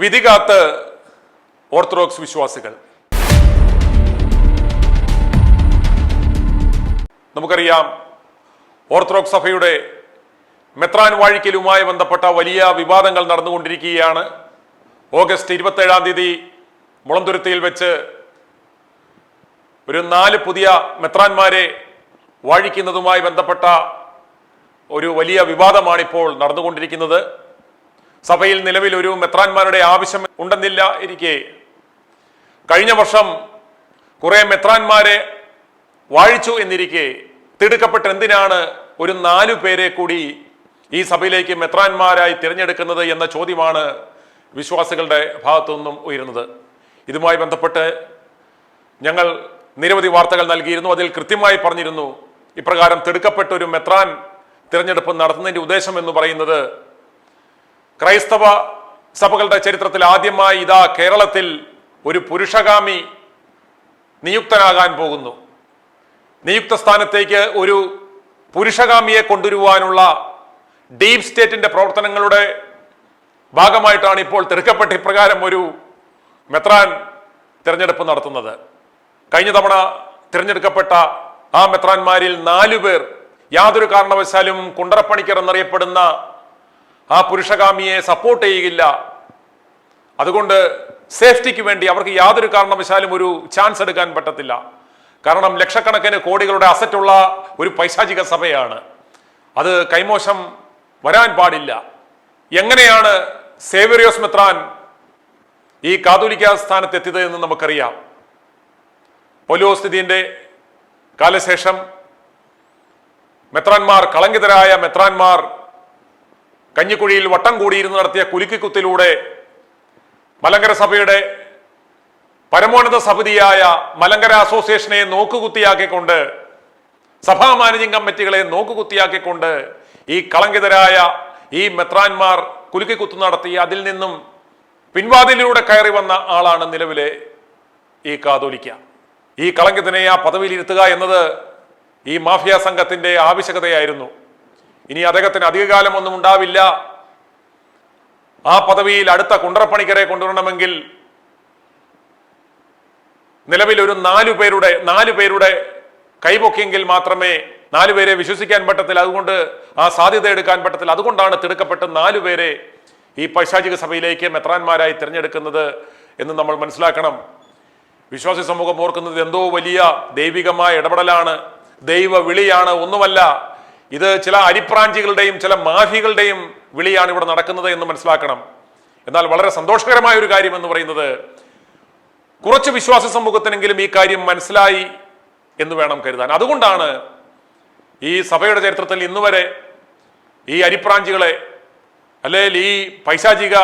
വിധികാത്ത് orthodox വിശ്വാസികൾ. നമുക്കറിയാം, orthodox സഭയുടെ മെത്രാൻ വാഴിക്കലുമായി ബന്ധപ്പെട്ട വലിയ വിവാദങ്ങൾ നടന്നുകൊണ്ടിരിക്കുകയാണ്. ഓഗസ്റ്റ് 27-ാം തീയതി മുളന്തുരുത്തിയിൽ വെച്ച് ഒരു 4 പുതിയ മെത്രാന്മാരെ വാഴിക്കുന്നതുമായി ബന്ധപ്പെട്ട ഒരു വലിയ വിവാദമാണിപ്പോൾ നടന്നുകൊണ്ടിരിക്കുന്നത്. സഭയിൽ നിലവിൽ ഒരു മെത്രാന്മാരുടെ ആവശ്യം ഉണ്ടെന്നില്ല ഇരിക്കെ കഴിഞ്ഞ വർഷം കുറെ മെത്രാന്മാരെ വാഴിച്ചു എന്നിരിക്കെ തിടുക്കപ്പെട്ട് എന്തിനാണ് ഒരു 4 പേരെ കൂടി ഈ സഭയിലേക്ക് മെത്രാന്മാരായി തിരഞ്ഞെടുക്കുന്നത് എന്ന ചോദ്യമാണ് വിശ്വാസികളുടെ ഭാഗത്തു നിന്നും ഉയരുന്നത്. ഇതുമായി ബന്ധപ്പെട്ട് ഞങ്ങൾ നിരവധി വാർത്തകൾ നൽകിയിരുന്നു. അതിൽ കൃത്യമായി പറഞ്ഞിരുന്നു, ഇപ്രകാരം തിടുക്കപ്പെട്ട ഒരു മെത്രാൻ തിരഞ്ഞെടുപ്പ് നടത്തുന്നതിന്റെ ഉദ്ദേശം എന്ന് പറയുന്നത് ക്രൈസ്തവ സഭകളുടെ ചരിത്രത്തിൽ ആദ്യമായി ഇതാ കേരളത്തിൽ ഒരു പുരുഷഗാമി നിയുക്തനാകാൻ പോകുന്നു. നിയുക്ത സ്ഥാനത്തേക്ക് ഒരു പുരുഷഗാമിയെ കൊണ്ടുവരുവാനുള്ള ഡീപ് സ്റ്റേറ്റിന്റെ പ്രവർത്തനങ്ങളുടെ ഭാഗമായിട്ടാണ് ഇപ്പോൾ തിടുക്കപ്പെട്ട് ഇപ്രകാരം ഒരു മെത്രാൻ തിരഞ്ഞെടുപ്പ് നടത്തുന്നത്. കഴിഞ്ഞ തവണ തിരഞ്ഞെടുക്കപ്പെട്ട ആ മെത്രാന്മാരിൽ 4 പേർ യാതൊരു കാരണവശാലും കുണ്ടറപ്പണിക്കർ എന്നറിയപ്പെടുന്ന ആ പുരുഷഗാമിയെ സപ്പോർട്ട് ചെയ്യുകയില്ല. അതുകൊണ്ട് സേഫ്റ്റിക്ക് വേണ്ടി അവർക്ക് യാതൊരു കാരണവശാലും ഒരു ചാൻസ് എടുക്കാൻ പറ്റത്തില്ല. കാരണം ലക്ഷക്കണക്കിന് കോടികളുടെ അസറ്റുള്ള ഒരു പൈശാചിക സഭയാണ്. അത് കൈമോശം വരാൻ പാടില്ല. എങ്ങനെയാണ് സേവ്യറിയോസ് മെത്രാൻ ഈ കാതോലിക്ക സ്ഥാനത്തെത്തിയത് എന്ന് നമുക്കറിയാം. പൗലോസ്തിതിന്റെ കാലശേഷം മെത്രാന്മാർ, കളങ്കിതരായ മെത്രാന്മാർ കഞ്ഞിക്കുഴിയിൽ വട്ടം കൂടിയിരുന്ന് നടത്തിയ കുലുക്കിക്കുത്തിലൂടെ മലങ്കര സഭയുടെ പരമോന്നത സമിതിയായ മലങ്കര അസോസിയേഷനെ നോക്കുകുത്തിയാക്കിക്കൊണ്ട്, സഭാ മാനേജിംഗ് കമ്മിറ്റികളെ നോക്കുകുത്തിയാക്കിക്കൊണ്ട് ഈ കളങ്കിതരായ ഈ മെത്രാന്മാർ കുലുക്കിക്കുത്ത് നടത്തി അതിൽ നിന്നും പിൻവാതിലിലൂടെ കയറി വന്ന ആളാണ് നിലവിലെ ഈ കാതോലിക്ക. ഈ കളങ്കിതനെ ആ പദവിയിൽ ഇരുത്തുക എന്നത് ഈ മാഫിയ സംഘത്തിന്റെ ആവശ്യകതയായിരുന്നു. ഇനി അദ്ദേഹത്തിന് അധികകാലം ഒന്നും ഉണ്ടാവില്ല. ആ പദവിയിൽ അടുത്ത കുണ്ടറപ്പണിക്കരെ കൊണ്ടുവരണമെങ്കിൽ നിലവിൽ ഒരു 4 പേരുടെ കൈപൊക്കിയെങ്കിൽ മാത്രമേ 4 പേരെ വിശ്വസിക്കാൻ പറ്റത്തില്ല. അതുകൊണ്ട് ആ സാധ്യത എടുക്കാൻ പറ്റത്തില്ല. അതുകൊണ്ടാണ് തിടുക്കപ്പെട്ട് 4 പേരെ ഈ പൈശാചിക സഭയിലേക്ക് മെത്രാന്മാരായി തിരഞ്ഞെടുക്കുന്നത് എന്ന് നമ്മൾ മനസ്സിലാക്കണം. വിശ്വാസി സമൂഹം ഓർക്കുന്നത് എന്തോ വലിയ ദൈവികമായ ഇടപെടലാണ്, ദൈവ വിളിയാണ്, ഒന്നുമല്ല. ഇത് ചില അരിപ്രാഞ്ചികളുടെയും ചില മാഫികളുടെയും വിളിയാണ് ഇവിടെ നടക്കുന്നത് എന്ന് മനസ്സിലാക്കണം. എന്നാൽ വളരെ സന്തോഷകരമായ ഒരു കാര്യം എന്ന് പറയുന്നത് കുറച്ച് വിശ്വാസ സമൂഹത്തിനെങ്കിലും ഈ കാര്യം മനസ്സിലായി എന്ന് വേണം കരുതാൻ. അതുകൊണ്ടാണ് ഈ സഭയുടെ ചരിത്രത്തിൽ ഇന്നുവരെ ഈ അരിപ്രാഞ്ചികളെ അല്ലെങ്കിൽ ഈ പൈശാചിക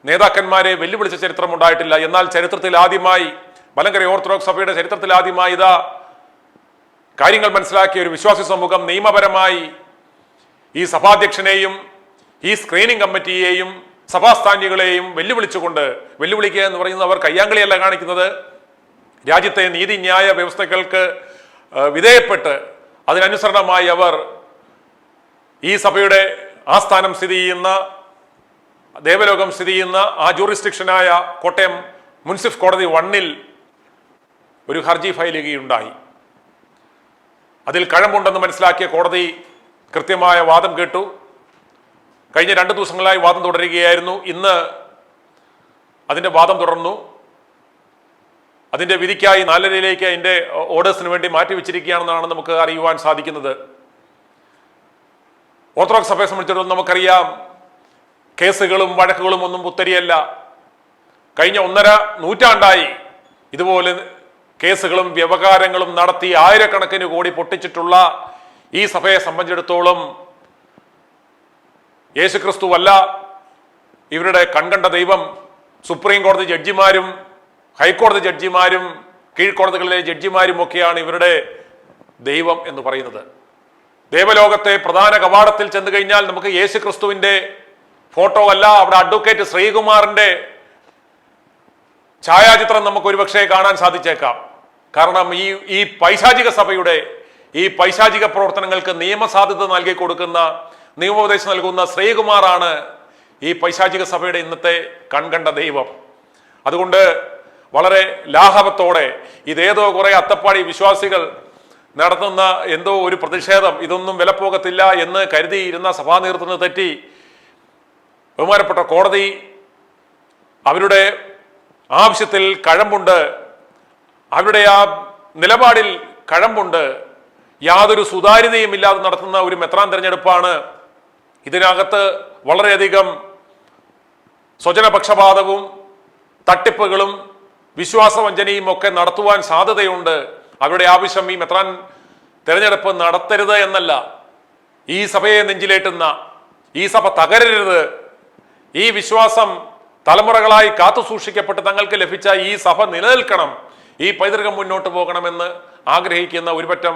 നേതാക്കന്മാരെ വെല്ലുവിളിച്ച ചരിത്രം ഉണ്ടായിട്ടില്ല. എന്നാൽ ചരിത്രത്തിൽ ആദ്യമായി, മലങ്കര ഓർത്തഡോക്സ് സഭയുടെ ചരിത്രത്തിൽ ആദ്യമായി ഇതാ കാര്യങ്ങൾ മനസ്സിലാക്കിയ ഒരു വിശ്വാസി സമൂഹം നിയമപരമായി ഈ സഭാധ്യക്ഷനെയും ഈ സ്ക്രീനിംഗ് കമ്മിറ്റിയെയും സഭാസ്ഥാനികളെയും വെല്ലുവിളിക്കുക എന്ന് പറയുന്നത് അവർ കയ്യാങ്കളിയല്ല കാണിക്കുന്നത്. രാജ്യത്തെ നീതിന്യായ വ്യവസ്ഥകൾക്ക് വിധേയപ്പെട്ട് അതിനനുസരണമായി അവർ ഈ സഭയുടെ ആസ്ഥാനം സ്ഥിതി ചെയ്യുന്ന, ദേവലോകം സ്ഥിതി ചെയ്യുന്ന ആ ജൂറിസ്ഡിക്ഷനായ കോട്ടയം മുൻസിഫ് കോടതി 1-ൽ ഒരു ഹർജി ഫയൽ ചെയ്യുകയുണ്ടായി. അതിൽ കഴമ്പുണ്ടെന്ന് മനസ്സിലാക്കിയ കോടതി കൃത്യമായ വാദം കേട്ടു. കഴിഞ്ഞ 2 ദിവസങ്ങളായി വാദം തുടരുകയായിരുന്നു. ഇന്ന് അതിന്റെ വാദം തുടർന്നു. അതിന്റെ വിധിക്കായി 4:30 അതിന്റെ ഓർഡേഴ്സിന് വേണ്ടി മാറ്റിവെച്ചിരിക്കുകയാണെന്നാണ് നമുക്ക് അറിയുവാൻ സാധിക്കുന്നത്. ഓർത്തഡോക്സ് സഭയെ സംബന്ധിച്ചിടത്തോളം നമുക്കറിയാം, കേസുകളും വഴക്കുകളും ഒന്നും പുത്തരിയല്ല. കഴിഞ്ഞ 1.5 നൂറ്റാണ്ടായി ഇതുപോലെ കേസുകളും വ്യവഹാരങ്ങളും നടത്തി ആയിരക്കണക്കിന് കോടി പൊട്ടിച്ചിട്ടുള്ള ഈ സഭയെ സംബന്ധിച്ചിടത്തോളം യേശുക്രിസ്തുവല്ല ഇവരുടെ കൺകണ്ട ദൈവം. സുപ്രീം കോടതി ജഡ്ജിമാരും ഹൈക്കോടതി ജഡ്ജിമാരും കീഴ്ക്കോടതികളിലെ ജഡ്ജിമാരും ഒക്കെയാണ് ഇവരുടെ ദൈവം എന്ന് പറയുന്നത്. ദേവലോകത്തെ പ്രധാന കവാടത്തിൽ ചെന്ന് കഴിഞ്ഞാൽ നമുക്ക് യേശുക്രിസ്തുവിന്റെ ഫോട്ടോ അല്ല, അവിടെ അഡ്വക്കേറ്റ് ശ്രീകുമാറിന്റെ ഛായാചിത്രം നമുക്ക് ഒരുപക്ഷെ കാണാൻ സാധിച്ചേക്കാം. കാരണം ഈ പൈശാചിക സഭയുടെ ഈ പൈശാചിക പ്രവർത്തനങ്ങൾക്ക് നിയമസാധുത നൽകി കൊടുക്കുന്ന, നിയമോപദേശം നൽകുന്ന ശ്രീകുമാറാണ് ഈ പൈശാചിക സഭയുടെ ഇന്നത്തെ കൺകണ്ട ദൈവം. അതുകൊണ്ട് വളരെ ലാഘവത്തോടെ ഇതേതോ കുറെ അത്തപ്പാടി വിശ്വാസികൾ നടത്തുന്ന എന്തോ ഒരു പ്രതിഷേധം, ഇതൊന്നും വിലപ്പോകത്തില്ല എന്ന് കരുതിയിരുന്ന സഭാ നേതൃത്വത്തിന് തെറ്റി. ബഹുമാനപ്പെട്ട കോടതി അവരുടെ ആവശ്യത്തിൽ കഴമ്പുണ്ട്, അവരുടെ ആ നിലപാടിൽ കഴമ്പുണ്ട്. യാതൊരു സുതാര്യതയും ഇല്ലാതെ നടത്തുന്ന ഒരു മെത്രാൻ തെരഞ്ഞെടുപ്പാണ്. ഇതിനകത്ത് വളരെയധികം സ്വജനപക്ഷപാതവും തട്ടിപ്പുകളും വിശ്വാസവഞ്ചനയും ഒക്കെ നടത്തുവാൻ സാധ്യതയുണ്ട്. അവരുടെ ആവശ്യം ഈ മെത്രാൻ തെരഞ്ഞെടുപ്പ് നടത്തരുത് എന്നല്ല, ഈ സഭയെ നെഞ്ചിലേറ്റുന്ന, ഈ സഭ തകരരുത്, ഈ വിശ്വാസം തലമുറകളായി കാത്തു സൂക്ഷിക്കപ്പെട്ട് തങ്ങൾക്ക് ലഭിച്ച ഈ സഭ നിലനിൽക്കണം, ഈ പൈതൃകം മുന്നോട്ട് പോകണമെന്ന് ആഗ്രഹിക്കുന്ന ഒരുപറ്റം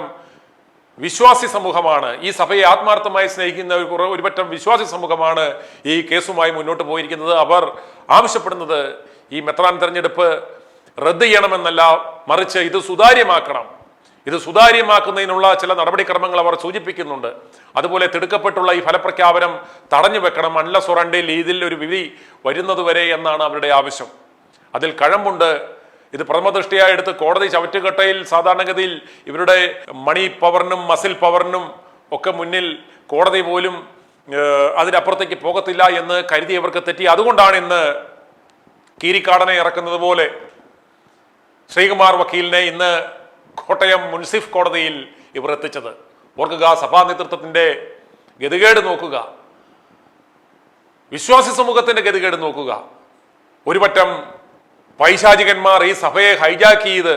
വിശ്വാസി സമൂഹമാണ്. ഈ സഭയെ ആത്മാർത്ഥമായി സ്നേഹിക്കുന്ന ഒരുപറ്റം വിശ്വാസി സമൂഹമാണ് ഈ കേസുമായി മുന്നോട്ട് പോയിരിക്കുന്നത്. അവർ ആവശ്യപ്പെടുന്നത് ഈ മെത്രാൻ തെരഞ്ഞെടുപ്പ് റദ്ദ് ചെയ്യണമെന്നല്ല, മറിച്ച് ഇത് സുതാര്യമാക്കണം. ഇത് സുതാര്യമാക്കുന്നതിനുള്ള ചില നടപടിക്രമങ്ങൾ അവർ സൂചിപ്പിക്കുന്നുണ്ട്. അതുപോലെ തിടുക്കപ്പെട്ടുള്ള ഈ ഫലപ്രഖ്യാപനം തടഞ്ഞു വെക്കണം, അൺലെസ് ഓർ അണ്ടിൽ ഇതിൽ ഒരു വിധി വരുന്നതുവരെ എന്നാണ് അവരുടെ ആവശ്യം. അതിൽ കഴമ്പുണ്ട്. ഇത് പ്രഥമദൃഷ്ടിയായി എടുത്ത് കോടതി ചവറ്റുകട്ടയിൽ സാധാരണഗതിയിൽ ഇവരുടെ മണി പവറിനും മസിൽ പവറിനും ഒക്കെ മുന്നിൽ കോടതി പോലും അതിനപ്പുറത്തേക്ക് പോകത്തില്ല എന്ന് കരുതിയവർക്ക് തെറ്റി. അതുകൊണ്ടാണ് ഇന്ന് കീരിക്കാടനെ ഇറക്കുന്നത് പോലെ ശ്രീകുമാർ വക്കീലിനെ ഇന്ന് കോട്ടയം മുൻസിഫ് കോടതിയിൽ ഇവർ എത്തിച്ചത്. ഓർക്കുക, സഭാ നേതൃത്വത്തിന്റെ ഗതികേട് നോക്കുക, വിശ്വാസി സമൂഹത്തിന്റെ ഗതികേട് നോക്കുക. ഒരുപറ്റം പൈശാചികന്മാർ ഈ സഭയെ ഹൈജാക്ക് ചെയ്ത്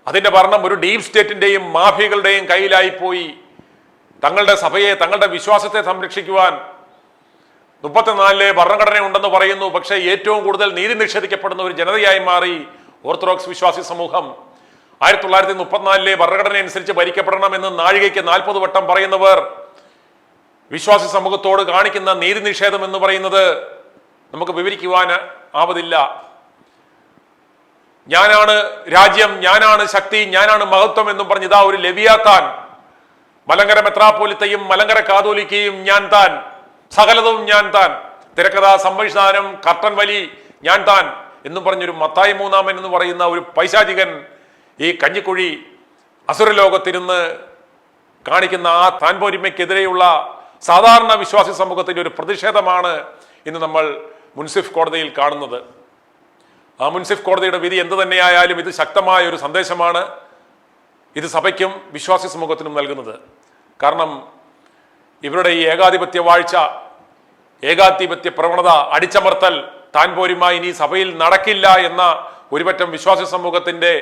അതിന്റെ ഭരണം ഒരു ഡീപ് സ്റ്റേറ്റിന്റെയും മാഫിയകളുടെയും കയ്യിലായി പോയി. തങ്ങളുടെ സഭയെ, തങ്ങളുടെ വിശ്വാസത്തെ സംരക്ഷിക്കുവാൻ 34 ഭരണഘടന ഉണ്ടെന്ന് പറയുന്നു. പക്ഷേ ഏറ്റവും കൂടുതൽ നീതി നിഷേധിക്കപ്പെടുന്ന ഒരു ജനതയായി മാറി ഓർത്തഡോക്സ് വിശ്വാസി സമൂഹം. 1934 ഭരണഘടന അനുസരിച്ച് ഭരിക്കപ്പെടണമെന്ന് നാഴികയ്ക്ക് 40 വട്ടം പറയുന്നവർ വിശ്വാസി സമൂഹത്തോട് കാണിക്കുന്ന നീതി നിഷേധം എന്ന് പറയുന്നത് നമുക്ക് വിവരിക്കുവാൻ ആവതില്ല. ഞാനാണ് രാജ്യം, ഞാനാണ് ശക്തി, ഞാനാണ് മഹത്വം എന്നും പറഞ്ഞ് ഇതാ ഒരു ലെവിയാത്താൻ, മലങ്കര മെത്രാപ്പോലിത്തയും മലങ്കര കാതോലിക്കയും ഞാൻ താൻ, സകലതും ഞാൻ താൻ, തിരക്കഥാ സംവിധാനം കർട്ടൻ വലി ഞാൻ താൻ എന്നും പറഞ്ഞൊരു മത്തായി മൂന്നാമൻ എന്ന് പറയുന്ന ഒരു പൈശാചികൻ ഈ കഞ്ഞിക്കുഴി അസുരലോകത്തിരുന്ന് കാണിക്കുന്ന ആ താൻപോരിമയ്ക്കെതിരെയുള്ള സാധാരണ വിശ്വാസി സമൂഹത്തിന്റെ ഒരു പ്രതിഷേധമാണ് ഇന്ന് നമ്മൾ മുൻസിഫ് കോടതിയിൽ കാണുന്നത്. ആ മുൻസിഫ് കോടതിയുടെ വിധി എന്ത് തന്നെയായാലും ഇത് ശക്തമായ ഒരു സന്ദേശമാണ് ഇത് സഭയ്ക്കും വിശ്വാസി സമൂഹത്തിനും നൽകുന്നത്. കാരണം ഇവരുടെ ഈ ഏകാധിപത്യ വാഴ്ച, ഏകാധിപത്യ പ്രവണത, അടിച്ചമർത്തൽ, താൻ പോരുമ ഇനി സഭയിൽ നടക്കില്ല എന്ന ഒരുപറ്റം വിശ്വാസി സമൂഹത്തിന്റെ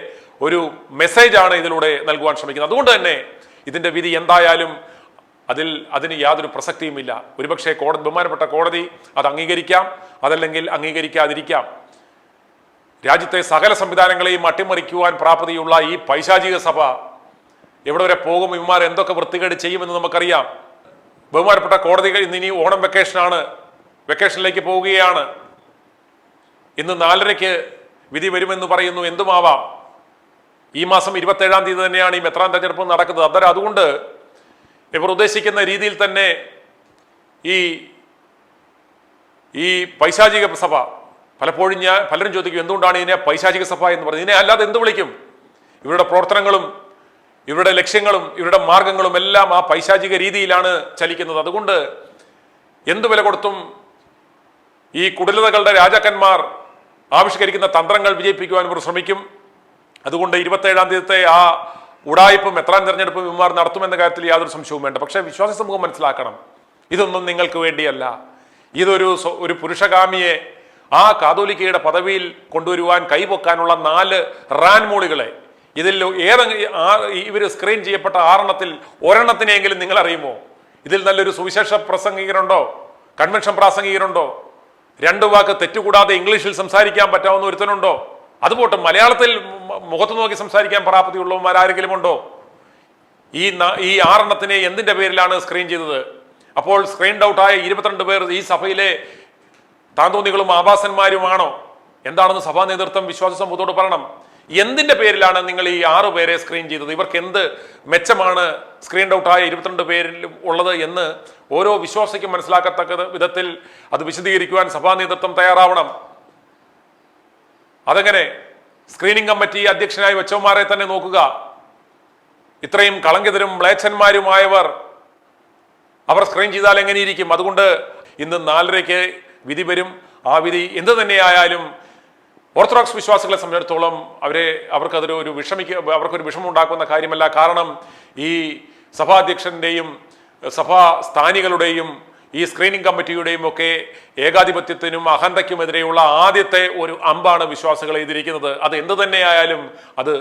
ഒരു മെസ്സേജാണ് ഇതിലൂടെ നൽകുവാൻ ശ്രമിക്കുന്നത്. അതുകൊണ്ട് തന്നെ ഇതിന്റെ വിധി എന്തായാലും അതിന് യാതൊരു പ്രസക്തിയുമില്ല. ഒരുപക്ഷെ ബഹുമാനപ്പെട്ട കോടതി അത് അംഗീകരിക്കാം, അതല്ലെങ്കിൽ അംഗീകരിക്കാതിരിക്കാം. രാജ്യത്തെ സകല സംവിധാനങ്ങളെയും അട്ടിമറിക്കുവാൻ പ്രാപ്തിയുള്ള ഈ പൈശാചിക സഭ എവിടെ വരെ പോകും, ഇവന്മാർ എന്തൊക്കെ വൃത്തികേട് ചെയ്യുമെന്ന് നമുക്കറിയാം. ബഹുമാനപ്പെട്ട കോടതികൾ ഇനി ഓണം വെക്കേഷനാണ്, വെക്കേഷനിലേക്ക് പോവുകയാണ്. ഇന്ന് 4:30 വിധി വരുമെന്ന് പറയുന്നു. എന്തുമാവാം. ഈ മാസം 27-ാം തീയതി തന്നെയാണ് ഈ മെത്രാൻ തെരഞ്ഞെടുപ്പ് നടക്കുന്നത്. അന്നേരം അതുകൊണ്ട് ഇവർ ഉദ്ദേശിക്കുന്ന രീതിയിൽ തന്നെ ഈ പൈശാചിക സഭ, പലപ്പോഴും പലരും ചോദിക്കും എന്തുകൊണ്ടാണ് ഇതിനെ പൈശാചിക സഭ എന്ന് പറയുന്നത്. ഇതിനെ അല്ലാതെ എന്ത് വിളിക്കും? ഇവരുടെ പ്രവർത്തനങ്ങളും ഇവരുടെ ലക്ഷ്യങ്ങളും ഇവരുടെ മാർഗങ്ങളും എല്ലാം ആ പൈശാചിക രീതിയിലാണ് ചലിക്കുന്നത്. അതുകൊണ്ട് എന്ത് വില കൊടുത്തും ഈ കുടിലതകളുടെ രാജാക്കന്മാർ ആവിഷ്കരിക്കുന്ന തന്ത്രങ്ങൾ വിജയിപ്പിക്കുവാൻ ഇവർ ശ്രമിക്കും. അതുകൊണ്ട് 27-ാം തീയതിത്തെ ആ ഉടായ്പും മെത്രാൻ തെരഞ്ഞെടുപ്പും ഇവന്മാർ നടത്തുമെന്ന കാര്യത്തിൽ യാതൊരു സംശയവും വേണ്ട. പക്ഷേ വിശ്വാസി സമൂഹം മനസ്സിലാക്കണം, ഇതൊന്നും നിങ്ങൾക്ക് വേണ്ടിയല്ല. ഇതൊരു പുരുഷകാമിയെ ആ കാതോലിക്കയുടെ പദവിയിൽ കൊണ്ടുവരുവാൻ കൈപൊക്കാനുള്ള 4 റാൻമൂളികളെ, ഇതിൽ ഇവർ സ്ക്രീൻ ചെയ്യപ്പെട്ട 6 ഒരെണ്ണത്തിനെങ്കിലും നിങ്ങൾ അറിയുമോ? ഇതിൽ നല്ലൊരു സുവിശേഷ പ്രസംഗികരുണ്ടോ? കൺവെൻഷൻ പ്രാസംഗികരുണ്ടോ? 2 വാക്ക് തെറ്റുകൂടാതെ ഇംഗ്ലീഷിൽ സംസാരിക്കാൻ പറ്റാവുന്ന ഒരുത്തനുണ്ടോ? അതുപോട്ട് മലയാളത്തിൽ മുഖത്ത് നോക്കി സംസാരിക്കാൻ പ്രാപ്തിയുള്ളവന്മാരാരെങ്കിലും ഉണ്ടോ? ഈ 6 എന്തിന്റെ പേരിലാണ് സ്ക്രീൻ ചെയ്തത്? അപ്പോൾ സ്ക്രീൻഡ് ഔട്ടായ 22 പേർ ഈ സഭയിലെ താന്തോന്നികളും ആഭാസന്മാരുമാണോ? എന്താണെന്ന് സഭാ നേതൃത്വം വിശ്വാസ സമൂഹത്തോട് പറയണം. എന്തിന്റെ പേരിലാണ് നിങ്ങൾ ഈ 6 പേരെ സ്ക്രീൻ ചെയ്തത്? ഇവർക്ക് എന്ത് മെച്ചമാണ് സ്ക്രീൻ ഔട്ടായ 22 പേരിൽ ഉള്ളത് എന്ന് ഓരോ വിശ്വാസിക്കും മനസ്സിലാക്കത്തക്ക വിധത്തിൽ അത് വിശദീകരിക്കുവാൻ സഭാ നേതൃത്വം തയ്യാറാവണം. അതെങ്ങനെ? സ്ക്രീനിംഗ് കമ്മിറ്റി അധ്യക്ഷനായി വെച്ചവന്മാരെ തന്നെ നോക്കുക. ഇത്രയും കളങ്കിതരും മ്ലേച്ഛന്മാരുമായവർ അവർ സ്ക്രീൻ ചെയ്താൽ എങ്ങനെയിരിക്കും? അതുകൊണ്ട് ഇന്ന് 4:30 വിധി വരും. ആ വിധി എന്ത് തന്നെയായാലും ഓർത്തഡോക്സ് വിശ്വാസികളെ സംബന്ധിച്ചിടത്തോളം അവർക്കൊരു വിഷമം ഉണ്ടാക്കുന്ന കാര്യമല്ല. കാരണം ഈ സഭാധ്യക്ഷന്റെയും സഭാ സ്ഥാനികളുടെയും ഈ സ്ക്രീനിംഗ് കമ്മിറ്റിയുടെയും ഒക്കെ ഏകാധിപത്യത്തിനും അഹന്തയ്ക്കുമെതിരെയുള്ള ആദ്യത്തെ ഒരു അമ്പാണ് വിശ്വാസികൾ എഴുതിയിരിക്കുന്നത്. അത് എന്ത് തന്നെയായാലും അത്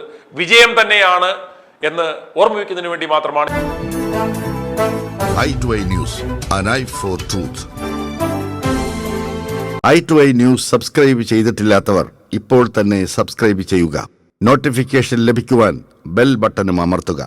വിജയം തന്നെയാണ് എന്ന് ഓർമ്മിപ്പിക്കുന്നതിന് വേണ്ടി മാത്രമാണ്. i2i News, an eye for truth. i2i News subscribe ചെയ്തിട്ടില്ലാത്തവർ ഇപ്പോൾ തന്നെ സബ്സ്ക്രൈബ് ചെയ്യുക. നോട്ടിഫിക്കേഷൻ ലഭിക്കുവാൻ ബെൽ ബട്ടണും അമർത്തുക.